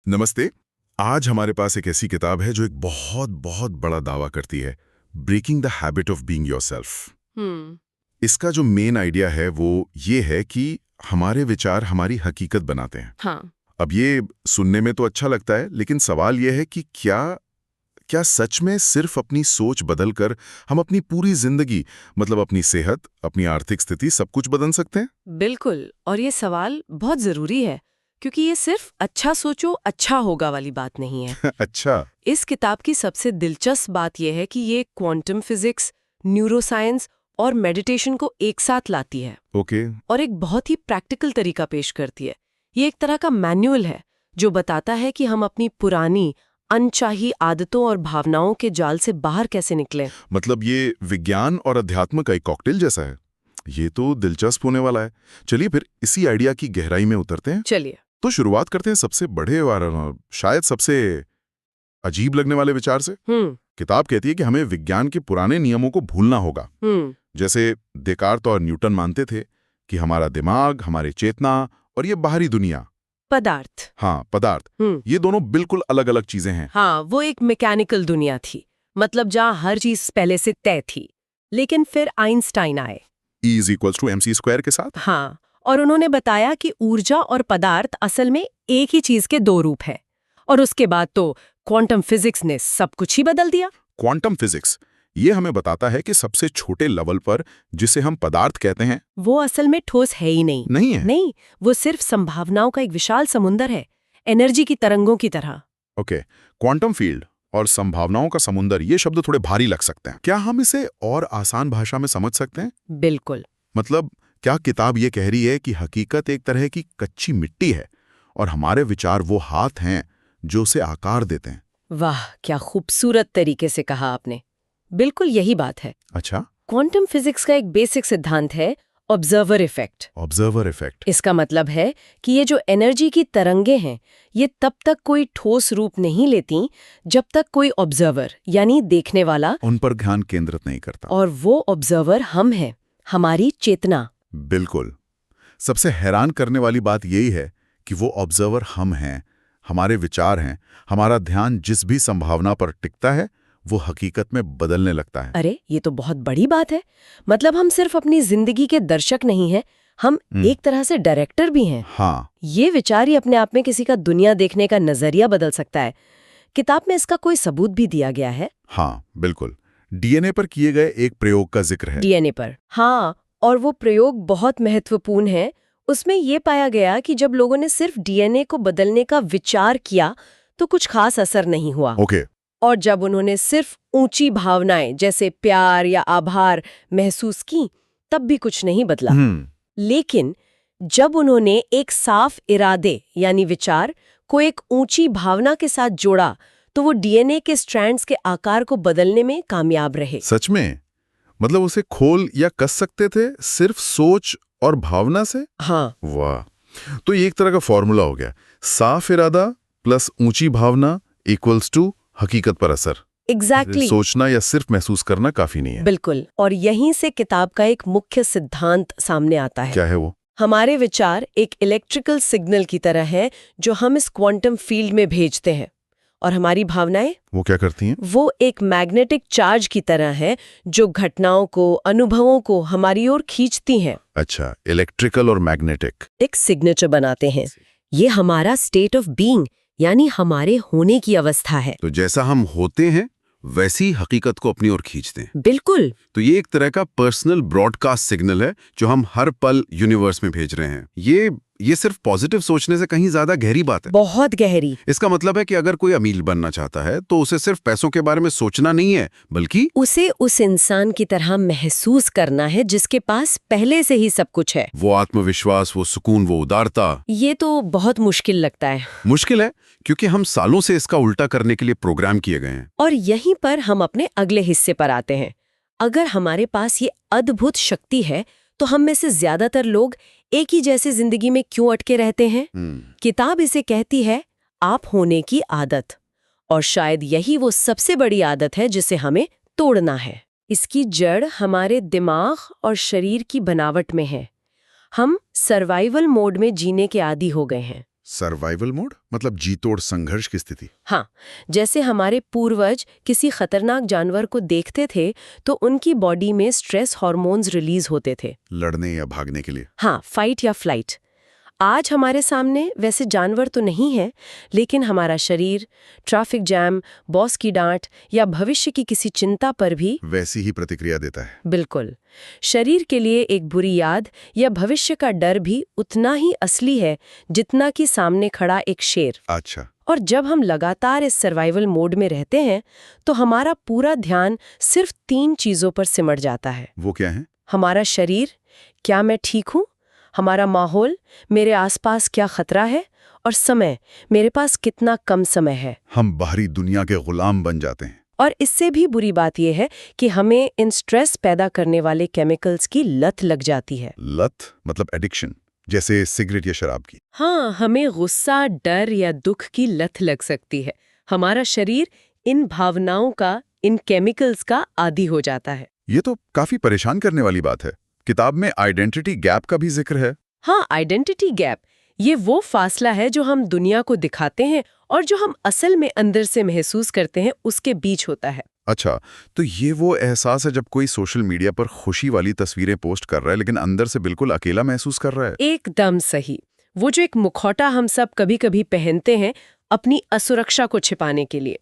नमस्ते। आज हमारे पास एक ऐसी किताब है जो एक बहुत बहुत बड़ा दावा करती है, breaking the habit of being yourself. Hmm. इसका जो मेन आइडिया है वो ये है कि हमारे विचार हमारी हकीकत बनाते हैं। हाँ। अब ये सुनने में तो अच्छा लगता है, लेकिन सवाल ये है कि क्या क्या सच में सिर्फ अपनी सोच बदलकर हम अपनी पूरी जिंदगी, मतलब अपनी सेहत, अपनी आर्थिक स्थिति, सब कुछ बदल सकते हैं? बिल्कुल, और ये सवाल बहुत जरूरी है क्योंकि ये सिर्फ अच्छा सोचो अच्छा होगा वाली बात नहीं है। अच्छा। इस किताब की सबसे दिलचस्प बात यह है कि ये क्वांटम फिजिक्स, न्यूरोसाइंस और मेडिटेशन को एक साथ लाती है ओके। और एक बहुत ही प्रैक्टिकल तरीका पेश करती है। ये एक तरह का मैनुअल है जो बताता है कि हम अपनी पुरानी अनचाही आदतों और भावनाओं के जाल से बाहर कैसे निकलें। मतलब ये विज्ञान और अध्यात्म का एक कॉकटेल जैसा है। ये तो दिलचस्प होने वाला है। चलिए फिर इसी आइडिया की गहराई में उतरते हैं। चलिए। तो शुरुआत करते हैं सबसे बड़े और शायद सबसे अजीब लगने वाले विचार से। हम्म। किताब कहती है कि हमें विज्ञान के पुराने नियमों को भूलना होगा। हम्म। जैसे देकार्त और न्यूटन मानते थे कि हमारा दिमाग, हमारी चेतना और ये बाहरी दुनिया, पदार्थ। हाँ पदार्थ, ये दोनों बिल्कुल अलग अलग चीजें हैं। हाँ, वो एक मैकेनिकल दुनिया थी, मतलब जहाँ हर चीज पहले से तय थी। लेकिन फिर आइंस्टाइन आए। E is equals to mc² के साथ। हाँ, और उन्होंने बताया कि ऊर्जा और पदार्थ असल में एक ही चीज के दो रूप हैं। और उसके बाद तो क्वांटम फिजिक्स ने सब कुछ ही बदल दिया। क्वांटम फिजिक्स ये हमें बताता है कि सबसे छोटे लेवल पर, जिसे हम पदार्थ कहते हैं, वो असल में ठोस है ही नहीं। नहीं है। नहीं, वो सिर्फ संभावनाओं का एक विशाल समुंदर है, एनर्जी की तरंगों की तरह। ओके। क्वांटम फील्ड और संभावनाओं का समुंदर, ये शब्द थोड़े भारी लग सकते हैं। क्या हम इसे और आसान भाषा में समझ सकते हैं? बिल्कुल। मतलब क्या किताब ये कह रही है कि हकीकत एक तरह की कच्ची मिट्टी है और हमारे विचार वो हाथ हैं जो उसे आकार देते हैं? वाह, क्या खूबसूरत तरीके से कहा आपने। बिल्कुल यही बात है। अच्छा। क्वांटम फिजिक्स का एक बेसिक सिद्धांत है ऑब्जर्वर इफेक्ट। Observer effect. इसका मतलब है कि ये जो एनर्जी की तरंगे हैं, ये तब तक कोई ठोस रूप नहीं लेती जब तक कोई ऑब्जर्वर यानी देखने वाला उन पर ध्यान केंद्रित नहीं करता। और वो ऑब्जर्वर हम हैं, हमारी चेतना। बिल्कुल। सबसे हैरान करने वाली बात यही है कि वो ऑब्जर्वर हम हैं, हमारे विचार हैं, हमारा ध्यान जिस भी संभावना पर टिकता है वो हकीकत में बदलने लगता है। अरे, ये तो बहुत बड़ी बात है। मतलब हम सिर्फ अपनी जिंदगी के दर्शक नहीं हैं, हम एक तरह से डायरेक्टर भी हैं। हाँ। ये विचार ही अपने आप में किसी का दुनिया देखने का नजरिया बदल सकता है। किताब में इसका कोई सबूत भी दिया गया है। हाँ बिल्कुल। डीएनए पर किए गए एक प्रयोग का जिक्र है। डीएनए पर, हाँ, और वो प्रयोग बहुत महत्वपूर्ण है। उसमें ये पाया गया कि जब लोगों ने सिर्फ डीएनए को बदलने का विचार किया तो कुछ खास असर नहीं हुआ। ओके। और जब उन्होंने सिर्फ ऊंची भावनाएं जैसे प्यार या आभार महसूस की, तब भी कुछ नहीं बदला। लेकिन जब उन्होंने एक साफ इरादे यानी विचार को एक ऊंची भावना के साथ जोड़ा, तो वो डीएनए के स्ट्रैंड्स के आकार को बदलने में कामयाब रहे। सच में? मतलब उसे खोल या कस सकते थे सिर्फ सोच और भावना से? हाँ। वाह। तो ये एक तरह का फॉर्मूला हो गया, साफ इरादा प्लस ऊंची भावना इक्वल्स टू हकीकत पर असर। एग्जैक्टली। सोचना या सिर्फ महसूस करना काफी नहीं है। बिल्कुल। और यहीं से किताब का एक मुख्य सिद्धांत सामने आता है। क्या है वो? हमारे विचार एक इलेक्ट्रिकल सिग्नल की तरह है जो हम इस क्वांटम फील्ड में भेजते हैं, और हमारी भावनाएं, वो क्या करती हैं? वो एक मैग्नेटिक चार्ज की तरह है जो घटनाओं को, अनुभवों को हमारी ओर खींचती हैं। अच्छा, इलेक्ट्रिकल और मैग्नेटिक। एक सिग्नेचर बनाते हैं। ये हमारा स्टेट ऑफ बीइंग यानी हमारे होने की अवस्था है। तो जैसा हम होते हैं वैसी हकीकत को अपनी ओर खींचते हैं। बिल्कुल। तो ये एक तरह का पर्सनल ब्रॉडकास्ट सिग्नल है जो हम हर पल यूनिवर्स में भेज रहे हैं। ये सिर्फ पॉजिटिव सोचने से कहीं ज्यादा गहरी बात है। बहुत गहरी। इसका मतलब है कि अगर कोई अमीर बनना चाहता है तो उसे सिर्फ पैसों के बारे में सोचना नहीं है, बल्कि उसे उस इंसान की तरह महसूस करना है जिसके पास पहले से ही सब कुछ है। वो आत्मविश्वास, वो सुकून, वो उदारता। ये तो बहुत मुश्किल लगता है। मुश्किल है क्योंकि हम सालों से इसका उल्टा करने के लिए प्रोग्राम किए गए हैं। और यहीं पर हम अपने अगले हिस्से पर आते हैं। अगर हमारे पास ये अद्भुत शक्ति है तो हम में से ज्यादातर लोग एक ही जैसी जिंदगी में क्यों अटके रहते हैं? किताब इसे कहती है आप होने की आदत, और शायद यही वो सबसे बड़ी आदत है जिसे हमें तोड़ना है। इसकी जड़ हमारे दिमाग और शरीर की बनावट में है। हम सर्वाइवल मोड में जीने के आदी हो गए हैं। सर्वाइवल मोड मतलब जीतोड़ संघर्ष की स्थिति। हाँ, जैसे हमारे पूर्वज किसी खतरनाक जानवर को देखते थे तो उनकी बॉडी में स्ट्रेस हार्मोन्स रिलीज होते थे। लड़ने या भागने के लिए। हाँ, फाइट या फ्लाइट। आज हमारे सामने वैसे जानवर तो नहीं है, लेकिन हमारा शरीर ट्रैफिक जैम, बॉस की डांट या भविष्य की किसी चिंता पर भी वैसी ही प्रतिक्रिया देता है। बिल्कुल। शरीर के लिए एक बुरी याद या भविष्य का डर भी उतना ही असली है जितना कि सामने खड़ा एक शेर। अच्छा। और जब हम लगातार इस सर्वाइवल मोड में रहते हैं तो हमारा पूरा ध्यान सिर्फ 3 चीजों पर सिमट जाता है। वो क्या है? हमारा शरीर, क्या मैं ठीक हूँ? हमारा माहौल, मेरे आसपास क्या खतरा है? और समय, मेरे पास कितना कम समय है। हम बाहरी दुनिया के गुलाम बन जाते हैं। और इससे भी बुरी बात यह है कि हमें इन स्ट्रेस पैदा करने वाले केमिकल्स की लत लग जाती है। लत मतलब एडिक्शन, जैसे सिगरेट या शराब की। हाँ, हमें गुस्सा, डर या दुख की लत लग सकती है। हमारा शरीर इन भावनाओं का, इन केमिकल्स का आदी हो जाता है। ये तो काफी परेशान करने वाली बात है। किताब में आइडेंटिटी गैप का भी जिक्र है। हाँ, आइडेंटिटी गैप, ये वो फासला है जो हम दुनिया को दिखाते हैं और जो हम असल में अंदर से महसूस करते हैं उसके बीच होता है। अच्छा, तो ये वो एहसास है जब कोई सोशल मीडिया पर खुशी वाली तस्वीरें पोस्ट कर रहा है लेकिन अंदर से बिल्कुल अकेला महसूस कर रहा है। एकदम सही। वो जो एक मुखौटा हम सब कभी-कभी पहनते हैं अपनी असुरक्षा को छिपाने के लिए।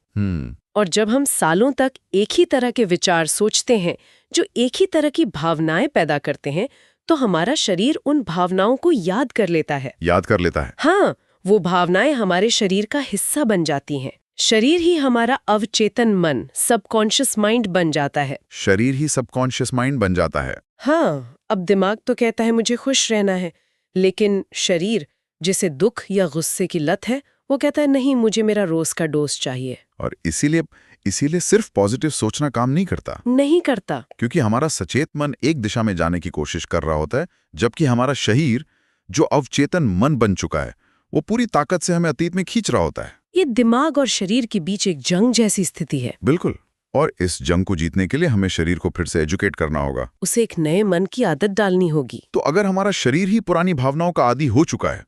और जब हम सालों तक एक ही तरह के विचार सोचते हैं जो एक ही तरह की भावनाएं पैदा करते हैं तो हमारा शरीर उन भावनाओं को याद कर लेता है। याद कर लेता है। हाँ, वो भावनाएं हमारे शरीर का हिस्सा बन जाती हैं। शरीर ही हमारा अवचेतन मन, सबकॉन्शियस माइंड बन जाता है। शरीर ही सबकॉन्शियस माइंड बन जाता है। हाँ, अब दिमाग तो कहता है मुझे खुश रहना है, लेकिन शरीर, जिसे दुख या गुस्से की लत है, वो कहता है नहीं, मुझे मेरा रोज का डोज चाहिए। और इसीलिए सिर्फ पॉजिटिव सोचना काम नहीं करता। नहीं करता। क्योंकि हमारा सचेत मन एक दिशा में जाने की कोशिश कर रहा होता है, जबकि हमारा शरीर, जो अवचेतन मन बन चुका है, वो पूरी ताकत से हमें अतीत में खींच रहा होता है। ये दिमाग और शरीर के बीच एक जंग जैसी स्थिति है। बिल्कुल। और इस जंग को जीतने के लिए हमें शरीर को फिर से एजुकेट करना होगा। उसे एक नए मन की आदत डालनी होगी। तो अगर हमारा शरीर ही पुरानी भावनाओं का आदी हो चुका है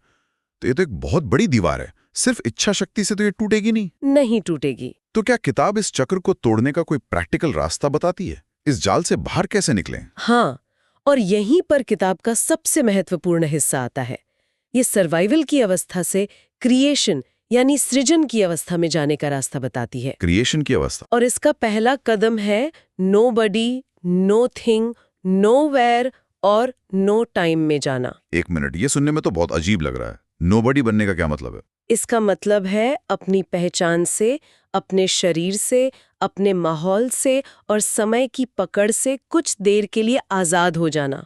तो ये तो एक बहुत बड़ी दीवार है। सिर्फ इच्छा शक्ति से तो ये टूटेगी नहीं। नहीं टूटेगी। तो क्या किताब इस चक्र को तोड़ने का कोई प्रैक्टिकल रास्ता बताती है? इस जाल से बाहर कैसे निकलें? हाँ, और यहीं पर किताब का सबसे महत्वपूर्ण हिस्सा आता है। ये सर्वाइवल की अवस्था से क्रिएशन यानी सृजन की अवस्था में जाने का रास्ता बताती है। क्रिएशन की अवस्था। और इसका पहला कदम है नोबडी, नो थिंग, नोवेयर और नो टाइम में जाना। एक मिनट, ये सुनने में तो बहुत अजीब लग रहा है। नोबडी बनने का क्या मतलब है? इसका मतलब है अपनी पहचान से, अपने शरीर से, अपने माहौल से और समय की पकड़ से कुछ देर के लिए आजाद हो जाना।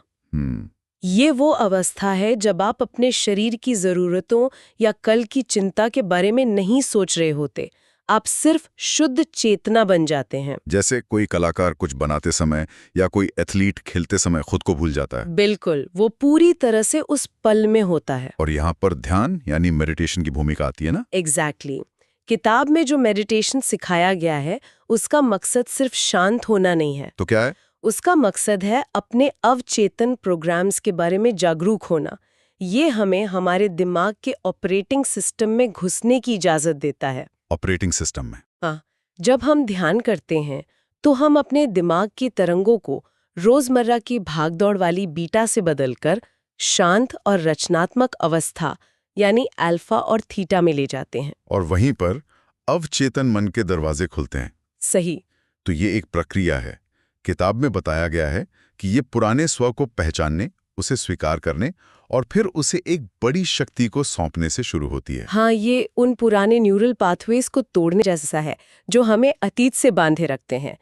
ये वो अवस्था है जब आप अपने शरीर की जरूरतों या कल की चिंता के बारे में नहीं सोच रहे होते। आप सिर्फ शुद्ध चेतना बन जाते हैं। जैसे कोई कलाकार कुछ बनाते समय या कोई एथलीट खेलते समय खुद को भूल जाता है। बिल्कुल, वो पूरी तरह से उस पल में होता है। और यहाँ पर ध्यान यानी मेडिटेशन की भूमिका आती है ना? एग्जैक्टली। किताब में जो मेडिटेशन सिखाया गया है उसका मकसद सिर्फ शांत होना नहीं है। तो क्या है? उसका मकसद है अपने अवचेतन प्रोग्राम्स के बारे में जागरूक होना। ये हमें हमारे दिमाग के ऑपरेटिंग सिस्टम में घुसने की इजाजत देता है। ऑपरेटिंग सिस्टम में? हाँ, जब हम ध्यान करते हैं तो हम अपने दिमाग की तरंगों को रोजमर्रा की भागदौड़ वाली बीटा से बदलकर शांत और रचनात्मक अवस्था यानी अल्फा और थीटा में ले जाते हैं। और वहीं पर अवचेतन मन के दरवाजे खुलते हैं। सही। तो ये एक प्रक्रिया है। किताब में बताया गया है कि ये पुराने स्व को पहचानने, उसे स्वीकार करने और फिर उसे एक बड़ी शक्ति को सौंपने से शुरू होती है। हाँ, ये उन पुराने न्यूरल पाथवेज को तोड़ने जैसा है जो हमें अतीत से बांधे रखते हैं।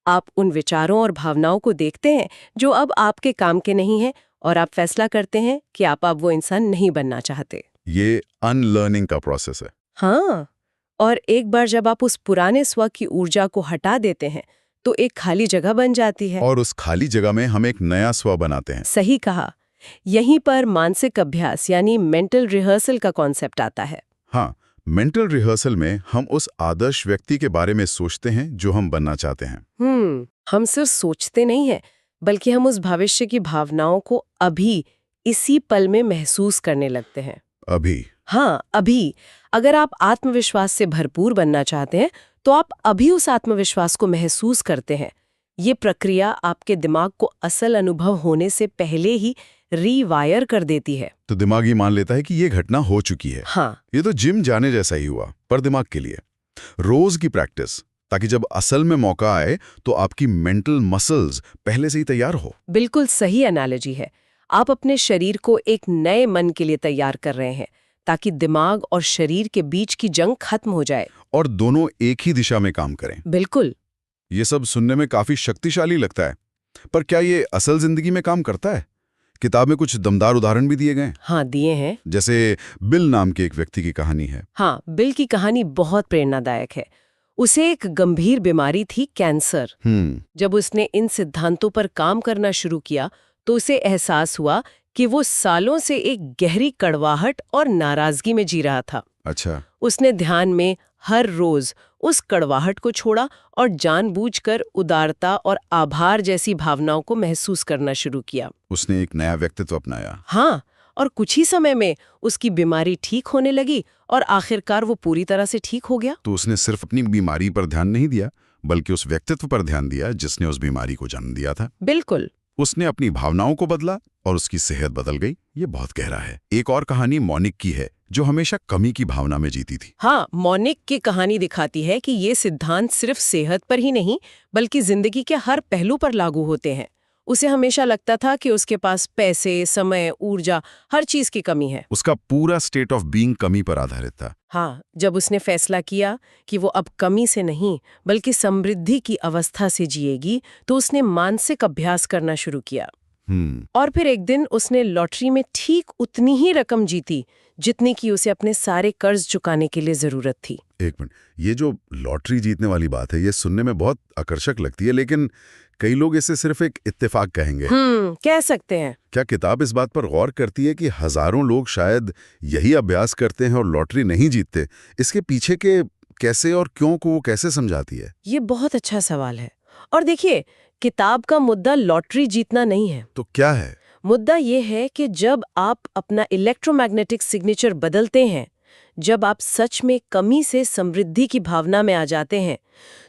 आप उन विचारों और भावनाओं को देखते हैं जो अब आपके काम के नहीं हैं और आप फैसला करते हैं कि आप अब वो इंसान नहीं बनना चाहते। ये अनलर्निंग का प्रोसेस है। हाँ, और एक बार जब आप उस पुराने स्व की ऊर्जा को हटा देते हैं तो एक खाली जगह बन जाती है। और उस खाली जगह में हम एक नया स्व बनाते हैं। सही कहा। यहीं पर मानसिक अभ्यास यानी मेंटल रिहर्सल का कॉन्सेप्ट आता है। हाँ, मेंटल रिहर्सल में हम उस आदर्श व्यक्ति के बारे में सोचते हैं जो हम बनना चाहते हैं। हम सिर्फ सोचते नहीं हैं, बल्कि हम उस भविष्य की भावनाओं को अभी इसी पल में महसूस करने लगते हैं। अभी? हाँ, अभी अगर आप आत्मविश्वास से भरपूर बनना चाहते हैं तो आप अभी उस आत्मविश्वास को महसूस करते हैं। ये प्रक्रिया आपके दिमाग को असल अनुभव होने से पहले ही रीवायर कर देती है। तो दिमाग ही मान लेता है कि ये घटना हो चुकी है। हाँ, ये तो जिम जाने जैसा ही हुआ, पर दिमाग के लिए। रोज की प्रैक्टिस, ताकि जब असल में मौका आए तो आपकी मेंटल मसल्स पहले से ही तैयार हो। बिल्कुल सही एनालॉजी है। आप अपने शरीर को एक नए मन के लिए तैयार कर रहे हैं ताकि दिमाग और शरीर के बीच की जंग खत्म हो जाए। और दोनों एक ही दिशा में काम करें। बिल्कुल। ये सब सुनने में काफी शक्तिशाली लगता है, पर क्या ये असल जिंदगी में काम करता है? किताब में कुछ दमदार उदाहरण भी दिए गए। हाँ, दिए हैं। जैसे बिल नाम के एक व्यक्ति की कहानी है। हाँ, बिल की कहानी बहुत प्रेरणादायक है। उसे एक गंभीर बीमारी थी, कैंसर। जब उसने इन सिद्धांतों पर काम करना शुरू किया तो उसे एहसास हुआ कि वो सालों से एक गहरी कड़वाहट और नाराजगी में जी रहा था। अच्छा। उसने ध्यान में हर रोज उस कड़वाहट को छोड़ा और जानबूझकर उदारता और आभार जैसी भावनाओं को महसूस करना शुरू किया। उसने एक नया व्यक्तित्व अपनाया। हाँ, और कुछ ही समय में उसकी बीमारी ठीक होने लगी और आखिरकार वो पूरी तरह से ठीक हो गया। तो उसने सिर्फ अपनी बीमारी पर ध्यान नहीं दिया, बल्कि उस व्यक्तित्व पर ध्यान दिया जिसने उस बीमारी को जन्म दिया था। बिल्कुल। उसने अपनी भावनाओं को बदला और उसकी सेहत बदल गई। ये बहुत गहरा है। एक और कहानी मोनिक की है, जो हमेशा कमी की भावना में जीती थी। हाँ, मोनिक की कहानी दिखाती है कि ये सिद्धांत सिर्फ सेहत पर ही नहीं बल्कि जिंदगी के हर पहलू पर लागू होते हैं। उसे हमेशा लगता था कि उसके पास पैसे, समय, ऊर्जा, हर चीज की कमी है। उसका पूरा स्टेट ऑफ बीइंग कमी पर आधारित था। हाँ, जब उसने फैसला किया कि वो अब कमी से नहीं बल्कि समृद्धि की अवस्था से जिएगी, तो उसने मानसिक अभ्यास करना शुरू किया। और फिर एक दिन उसने लॉटरी में ठीक उतनी ही रकम जीती जितनी कि उसे अपने सारे कर्ज चुकाने के लिए जरूरत थी। एक मिनट, ये जो लॉटरी जीतने वाली बात है, ये सुनने में बहुत आकर्षक लगती है, लेकिन कई लोग इसे सिर्फ एक इत्तेफाक कहेंगे। कह सकते हैं। क्या किताब इस बात पर गौर करती है कि हजारों लोग शायद यही अभ्यास करते हैं और लॉटरी नहीं जीतते? इसके पीछे के कैसे और क्यों को वो कैसे समझाती है? ये बहुत अच्छा सवाल है। और देखिए, किताब का मुद्दा लॉटरी जीतना नहीं है। तो क्या है? मुद्दा ये है कि जब आप अपना इलेक्ट्रोमैग्नेटिक सिग्नेचर बदलते हैं, जब आप सच में कमी से समृद्धि की भावना में आ जाते हैं,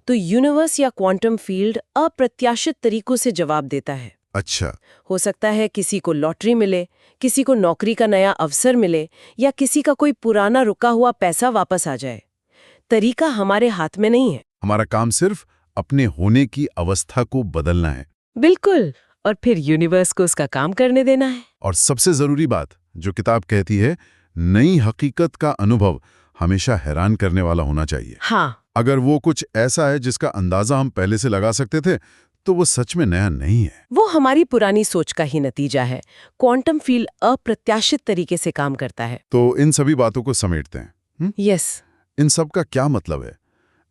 तो यूनिवर्स या क्वांटम फील्ड अप्रत्याशित तरीकों से जवाब देता है। अच्छा। हो सकता है किसी को लॉटरी मिले, किसी को नौकरी का नया अवसर मिले, या किसी का कोई पुराना रुका हुआ पैसा वापस आ जाए। तरीका हमारे हाथ में नहीं है। हमारा काम सिर्फ अपने होने की अवस्था को बदलना है। बिल्कुल। और फिर यूनिवर्स को उसका काम करने देना है। और सबसे जरूरी बात जो किताब कहती है, नई हकीकत का अनुभव हमेशा हैरान करने वाला होना चाहिए। हाँ। अगर वो कुछ ऐसा है जिसका अंदाजा हम पहले से लगा सकते थे, तो वो सच में नया नहीं है। वो हमारी पुरानी सोच का ही नतीजा है। क्वांटम फील्ड अप्रत्याशित तरीके से काम करता है। तो इन सभी बातों को समेटते हैं। यस। इन सब का क्या मतलब है?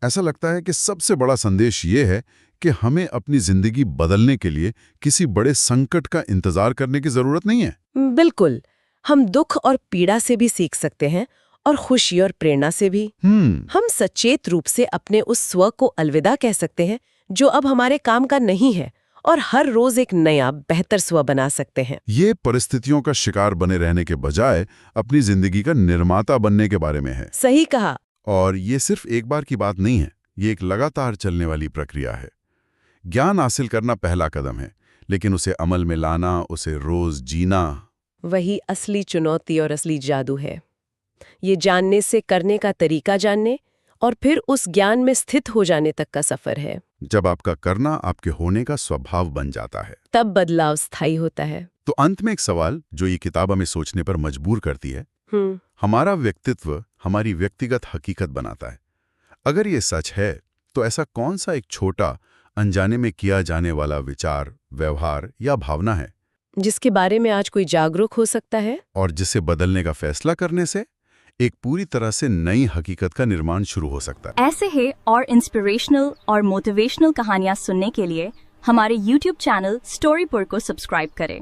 ऐसा लगता है कि सबसे बड़ा संदेश ये है कि हमें अपनी जिंदगी बदलने के लिए किसी बड़े संकट का इंतजार करने की जरूरत नहीं है। बिल्कुल। हम दुख और पीड़ा से भी सीख सकते हैं और खुशी और प्रेरणा से भी। हम सचेत रूप से अपने उस स्व को अलविदा कह सकते हैं जो अब हमारे काम का नहीं है, और हर रोज एक नया बेहतर स्व बना सकते हैं। ये परिस्थितियों का शिकार बने रहने के बजाय अपनी जिंदगी का निर्माता बनने के बारे में है। सही कहा। और ये सिर्फ एक बार की बात नहीं है, ये एक लगातार चलने वाली प्रक्रिया है। ज्ञान हासिल करना पहला कदम है, लेकिन उसे अमल में लाना, उसे रोज जीना, वही असली चुनौती और असली जादू है। ये जानने से करने का तरीका जानने और फिर उस ज्ञान में स्थित हो जाने तक का सफर है। जब आपका करना आपके होने का स्वभाव बन जाता है, तब बदलाव स्थायी होता है। तो अंत में एक सवाल जो ये किताब हमें सोचने पर मजबूर करती है, हमारा व्यक्तित्व हमारी व्यक्तिगत हकीकत बनाता है। अगर ये सच है, तो ऐसा कौन सा एक छोटा, अनजाने में किया जाने वाला विचार, व्यवहार या भावना है जिसके बारे में आज कोई जागरूक हो सकता है, और जिसे बदलने का फैसला करने से एक पूरी तरह से नई हकीकत का निर्माण शुरू हो सकता है? ऐसे ही और इंस्पिरेशनल और मोटिवेशनल कहानियाँ सुनने के लिए हमारे YouTube चैनल स्टोरीपुर को सब्सक्राइब करें।